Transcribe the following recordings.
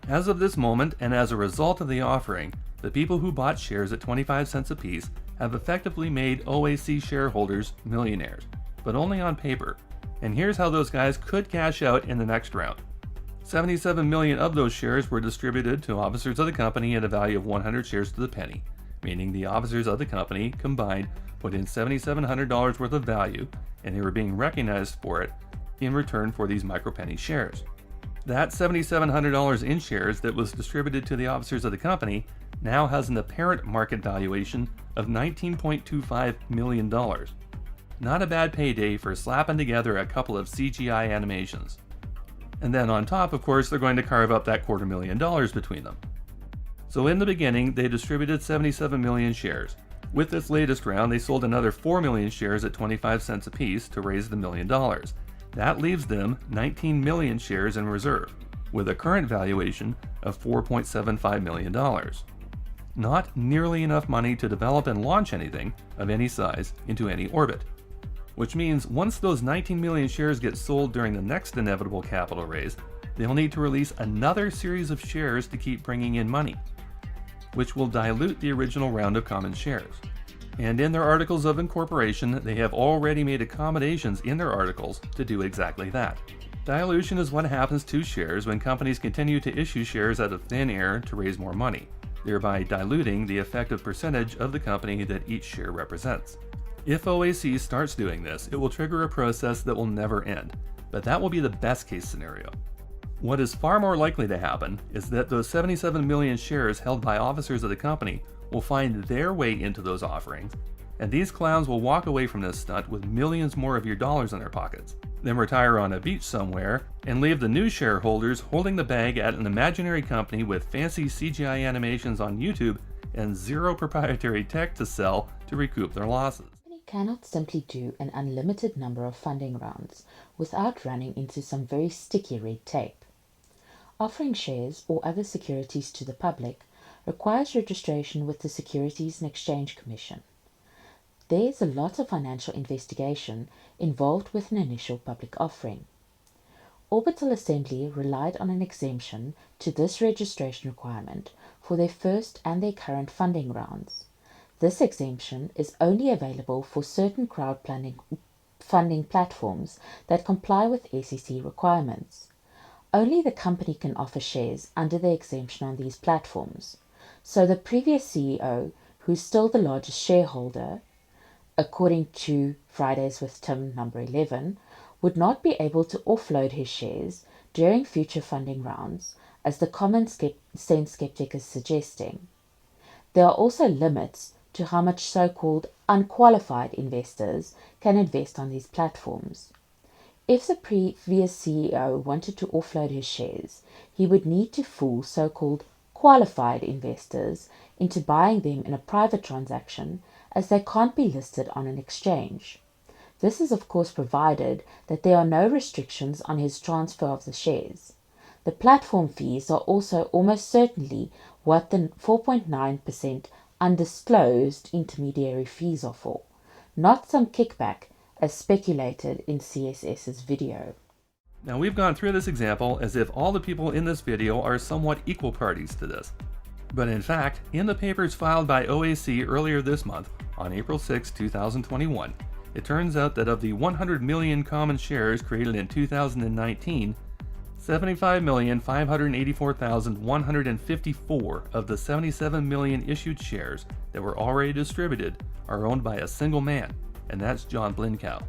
As of this moment, and as a result of the offering, the people who bought shares at 25 cents apiece have effectively made OAC shareholders millionaires, but only on paper. And here's how those guys could cash out in the next round. 77 million of those shares were distributed to officers of the company at a value of 100 shares to the penny, meaning the officers of the company combined put in $7,700 worth of value, and they were being recognized for it in return for these micropenny shares. That $7,700 in shares that was distributed to the officers of the company now has an apparent market valuation of $19.25 million. Not a bad payday for slapping together a couple of CGI animations. And then on top, of course, they're going to carve up that $250,000 between them. So in the beginning, they distributed 77 million shares. With this latest round, they sold another 4 million shares at 25 cents apiece to raise the $1 million. That leaves them 19 million shares in reserve, with a current valuation of $4.75 million. Not nearly enough money to develop and launch anything of any size into any orbit. Which means once those 19 million shares get sold during the next inevitable capital raise, they'll need to release another series of shares to keep bringing in money, which will dilute the original round of common shares. And in their articles of incorporation, they have already made accommodations in their articles to do exactly that. Dilution is what happens to shares when companies continue to issue shares out of thin air to raise more money, thereby diluting the effective percentage of the company that each share represents. If OAC starts doing this, it will trigger a process that will never end, but that will be the best case scenario. What is far more likely to happen is that those 77 million shares held by officers of the company will find their way into those offerings, and these clowns will walk away from this stunt with millions more of your dollars in their pockets, then retire on a beach somewhere, and leave the new shareholders holding the bag at an imaginary company with fancy CGI animations on YouTube and zero proprietary tech to sell to recoup their losses. Cannot simply do an unlimited number of funding rounds without running into some very sticky red tape. Offering shares or other securities to the public requires registration with the Securities and Exchange Commission. There is a lot of financial investigation involved with an initial public offering. Orbital Assembly relied on an exemption to this registration requirement for their first and their current funding rounds. This exemption is only available for certain funding platforms that comply with SEC requirements. Only the company can offer shares under the exemption on these platforms. So the previous CEO, who's still the largest shareholder, according to Fridays with Tim number 11, would not be able to offload his shares during future funding rounds, as the Common Sense Skeptic is suggesting. There are also limits to how much so-called unqualified investors can invest on these platforms. If the previous CEO wanted to offload his shares, he would need to fool so-called qualified investors into buying them in a private transaction, as they can't be listed on an exchange. This is of course provided that there are no restrictions on his transfer of the shares. The platform fees are also almost certainly what the 4.9% undisclosed intermediary fees are for, not some kickback as speculated in CSS's video. Now we've gone through this example as if all the people in this video are somewhat equal parties to this. But in fact, in the papers filed by OAC earlier this month, on April 6, 2021, it turns out that of the 100 million common shares created in 2019, 75,584,154 of the 77 million issued shares that were already distributed are owned by a single man, and that's John Blinkow.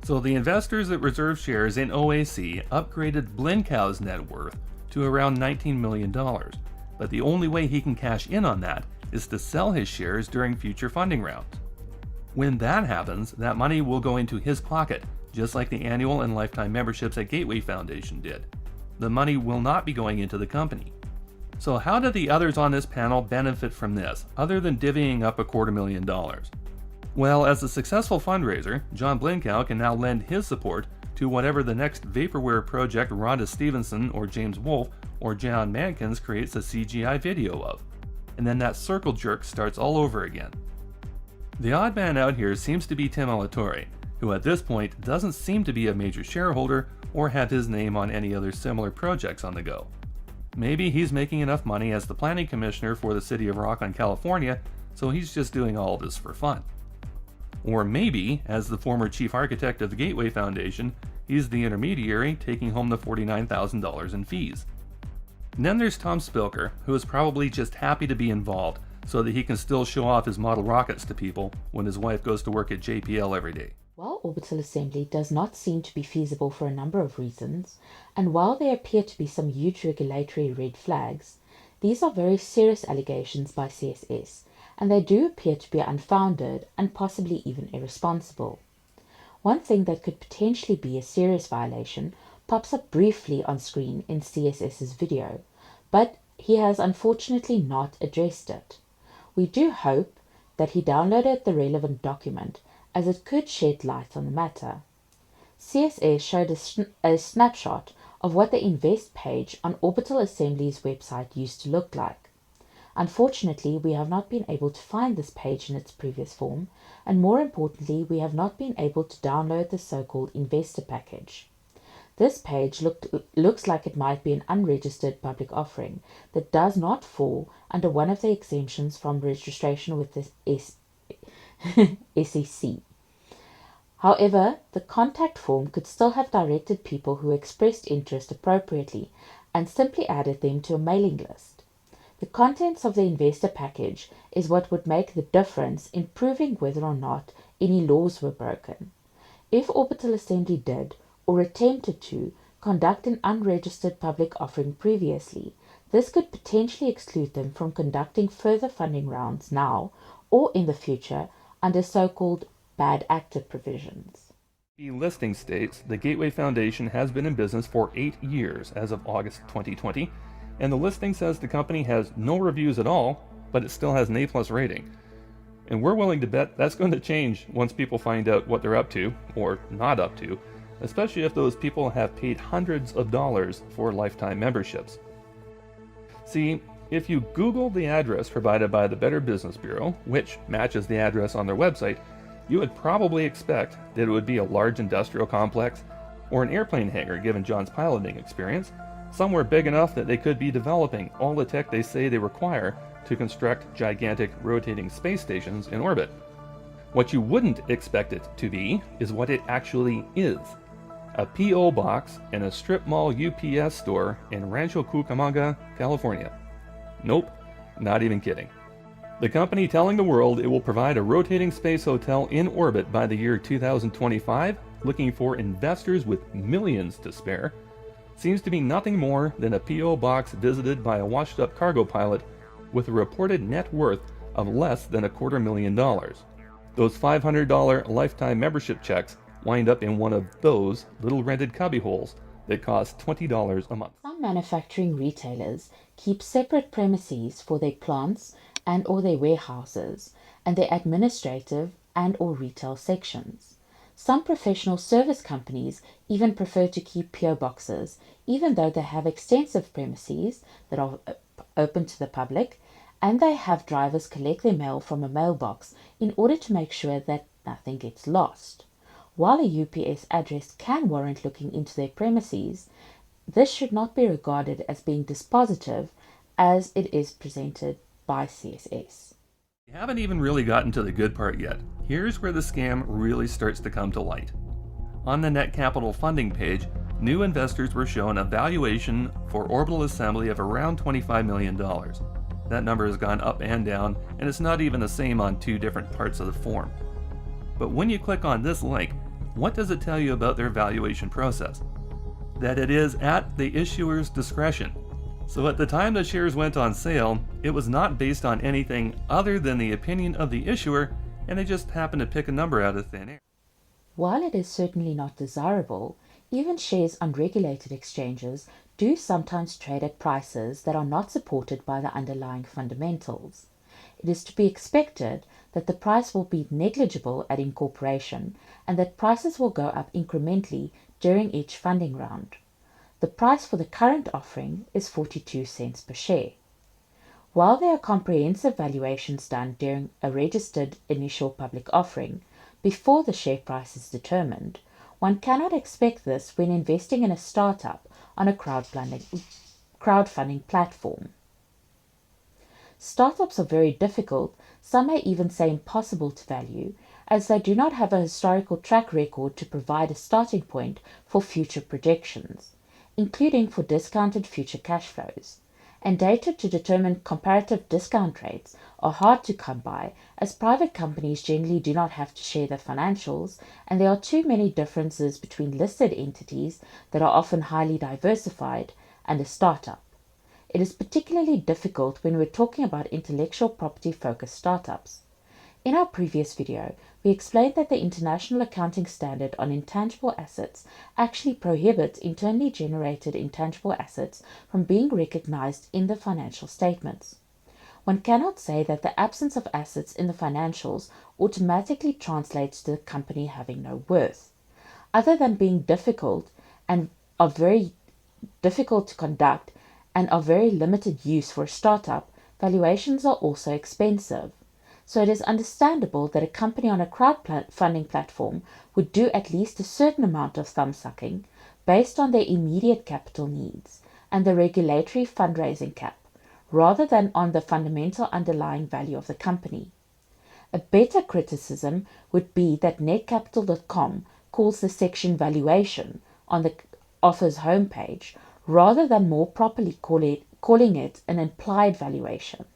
So the investors that reserved shares in OAC upgraded Blinkow's net worth to around $19 million, but the only way he can cash in on that is to sell his shares during future funding rounds. When that happens, that money will go into his pocket, just like the annual and lifetime memberships at Gateway Foundation did. The money will not be going into the company. So how did the others on this panel benefit from this, other than divvying up $250,000? Well, as a successful fundraiser, John Blinkow can now lend his support to whatever the next vaporware project Rhonda Stevenson or James Wolfe or John Mankins creates a CGI video of. And then that circle jerk starts all over again. The odd man out here seems to be Tim Alatorre, who at this point doesn't seem to be a major shareholder or have his name on any other similar projects on the go. Maybe he's making enough money as the planning commissioner for the city of Rockland, California, so he's just doing all this for fun. Or maybe, as the former chief architect of the Gateway Foundation, he's the intermediary taking home the $49,000 in fees. And then there's Tom Spilker, who is probably just happy to be involved so that he can still show off his model rockets to people when his wife goes to work at JPL every day. While Orbital Assembly does not seem to be feasible for a number of reasons, and while there appear to be some huge regulatory red flags, these are very serious allegations by CSS, and they do appear to be unfounded and possibly even irresponsible. One thing that could potentially be a serious violation pops up briefly on screen in CSS's video, but he has unfortunately not addressed it. We do hope that he downloaded the relevant document, as it could shed light on the matter. CSS showed a snapshot of what the Invest page on Orbital Assembly's website used to look like. Unfortunately, we have not been able to find this page in its previous form, and more importantly, we have not been able to download the so-called investor package. This page looks like it might be an unregistered public offering that does not fall under one of the exemptions from registration with the SEC. However, the contact form could still have directed people who expressed interest appropriately and simply added them to a mailing list. The contents of the investor package is what would make the difference in proving whether or not any laws were broken. If Orbital Assembly did, or attempted to, conduct an unregistered public offering previously, this could potentially exclude them from conducting further funding rounds now or in the future under so-called bad actor provisions. The listing states the Gateway Foundation has been in business for 8 years as of August 2020, and the listing says the company has no reviews at all, but it still has an A+ rating. And we're willing to bet that's going to change once people find out what they're up to, or not up to, especially if those people have paid hundreds of dollars for lifetime memberships. See, if you Google the address provided by the Better Business Bureau, which matches the address on their website, you would probably expect that it would be a large industrial complex or an airplane hangar, given John's piloting experience, somewhere big enough that they could be developing all the tech they say they require to construct gigantic rotating space stations in orbit. What you wouldn't expect it to be is what it actually is: a P.O. box and a strip mall UPS store in Rancho Cucamonga, California. Nope, not even kidding. The company telling the world it will provide a rotating space hotel in orbit by the year 2025, looking for investors with millions to spare, seems to be nothing more than a P.O. box visited by a washed-up cargo pilot with a reported net worth of less than $250,000. Those $500 lifetime membership checks wind up in one of those little rented cubbyholes that cost $20 a month. Some manufacturing retailers keep separate premises for their plants and or their warehouses and their administrative and or retail sections. Some professional service companies even prefer to keep PO boxes, even though they have extensive premises that are open to the public, and they have drivers collect their mail from a mailbox in order to make sure that nothing gets lost. While a UPS address can warrant looking into their premises, this should not be regarded as being dispositive as it is presented by CSS. We haven't even really gotten to the good part yet. Here's where the scam really starts to come to light. On the Net Capital funding page, new investors were shown a valuation for Orbital Assembly of around $25 million. That number has gone up and down, and it's not even the same on two different parts of the form. But when you click on this link, what does it tell you about their valuation process? That it is at the issuer's discretion. So at the time the shares went on sale, it was not based on anything other than the opinion of the issuer, and they just happened to pick a number out of thin air. While it is certainly not desirable, even shares on regulated exchanges do sometimes trade at prices that are not supported by the underlying fundamentals. It is to be expected that the price will be negligible at incorporation and that prices will go up incrementally during each funding round. The price for the current offering is 42 cents per share. While there are comprehensive valuations done during a registered initial public offering, before the share price is determined, one cannot expect this when investing in a startup on a crowdfunding crowdfunding platform. Startups are very difficult, some may even say impossible to value, as they do not have a historical track record to provide a starting point for future projections, including for discounted future cash flows, and data to determine comparative discount rates are hard to come by, as private companies generally do not have to share their financials, and there are too many differences between listed entities that are often highly diversified and a startup. It is particularly difficult when we're talking about intellectual property-focused startups. In our previous video, we explained that the International Accounting Standard on Intangible Assets actually prohibits internally generated intangible assets from being recognized in the financial statements. One cannot say that the absence of assets in the financials automatically translates to the company having no worth. Other than being difficult and are very difficult to conduct and of very limited use for a startup, valuations are also expensive. So it is understandable that a company on a crowdfunding platform would do at least a certain amount of thumb-sucking based on their immediate capital needs and the regulatory fundraising cap, rather than on the fundamental underlying value of the company. A better criticism would be that netcapital.com calls the section valuation on the offer's homepage rather than more properly calling it an implied valuation.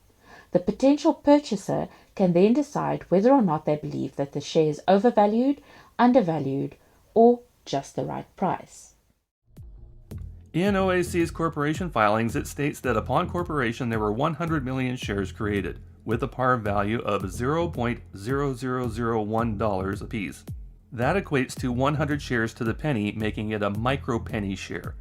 The potential purchaser can then decide whether or not they believe that the share is overvalued, undervalued, or just the right price. In OAC's corporation filings, it states that upon corporation there were 100 million shares created, with a par value of $0.0001 apiece. That equates to 100 shares to the penny, making it a micro-penny share.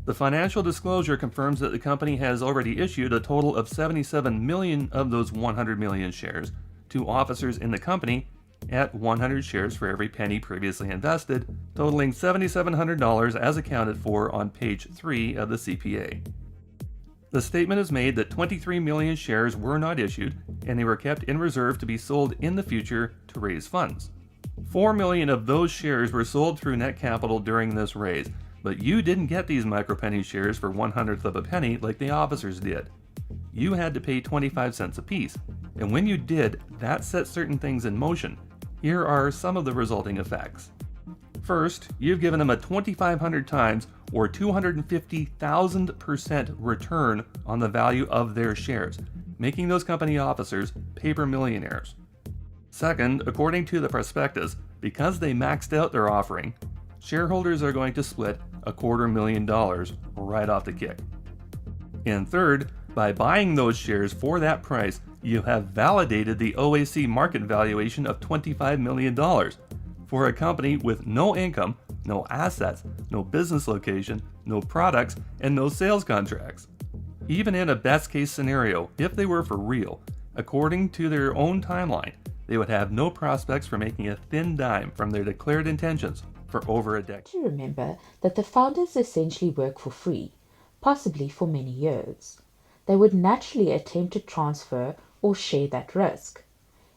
The financial disclosure confirms that the company has already issued a total of 77 million of those 100 million shares to officers in the company at 100 shares for every penny previously invested, totaling $7,700 as accounted for on page 3 of the CPA. The statement is made that 23 million shares were not issued and they were kept in reserve to be sold in the future to raise funds. 4 million of those shares were sold through net capital during this raise, but you didn't get these micropenny shares for 1/100th of a penny like the officers did. You had to pay 25 cents apiece, and when you did, that set certain things in motion. Here are some of the resulting effects. First, you've given them a 2,500 times or 250,000% return on the value of their shares, making those company officers paper millionaires. Second, according to the prospectus, because they maxed out their offering, shareholders are going to split $250,000 right off the kick. And third, by buying those shares for that price, you have validated the OAC market valuation of $25 million for a company with no income, no assets, no business location, no products, and no sales contracts. Even in a best case scenario, if they were for real, according to their own timeline, they would have no prospects for making a thin dime from their declared intentions for over a decade. To remember that the founders essentially work for free, possibly for many years. They would naturally attempt to transfer or share that risk.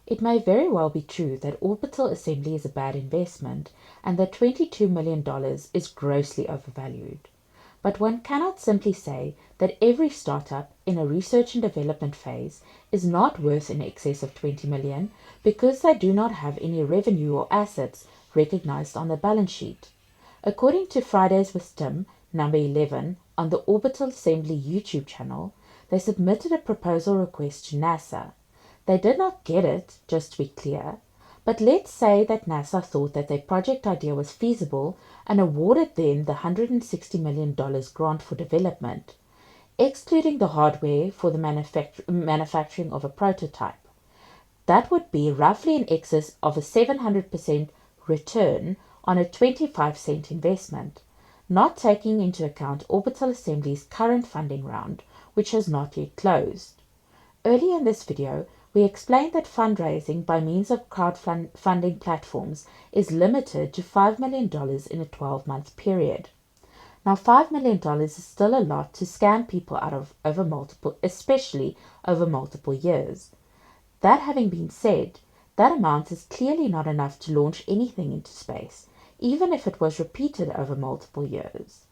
It may very well be true that Orbital Assembly is a bad investment and that $22 million is grossly overvalued. But one cannot simply say that every startup in a research and development phase is not worth in excess of 20 million because they do not have any revenue or assets recognized on the balance sheet. According to Fridays with Tim, number 11, on the Orbital Assembly YouTube channel, they submitted a proposal request to NASA. They did not get it, just to be clear, but let's say that NASA thought that their project idea was feasible and awarded them the $160 million grant for development, excluding the hardware for the manufacturing of a prototype. That would be roughly in excess of a 700% return on a 25-cent investment, not taking into account Orbital Assembly's current funding round, which has not yet closed. Earlier in this video, we explained that fundraising by means of crowdfunding platforms is limited to $5 million in a 12-month period. Now, $5 million is still a lot to scam people out of especially over multiple years. That having been said, that amount is clearly not enough to launch anything into space, even if it was repeated over multiple years.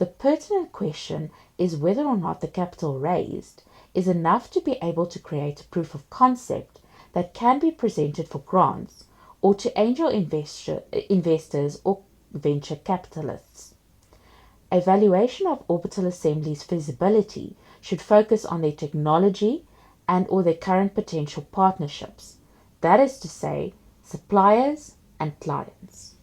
The pertinent question is whether or not the capital raised is enough to be able to create a proof of concept that can be presented for grants or to angel investors or venture capitalists. A valuation of Orbital Assembly's feasibility should focus on their technology and or their current potential partnerships, that is to say, suppliers and clients.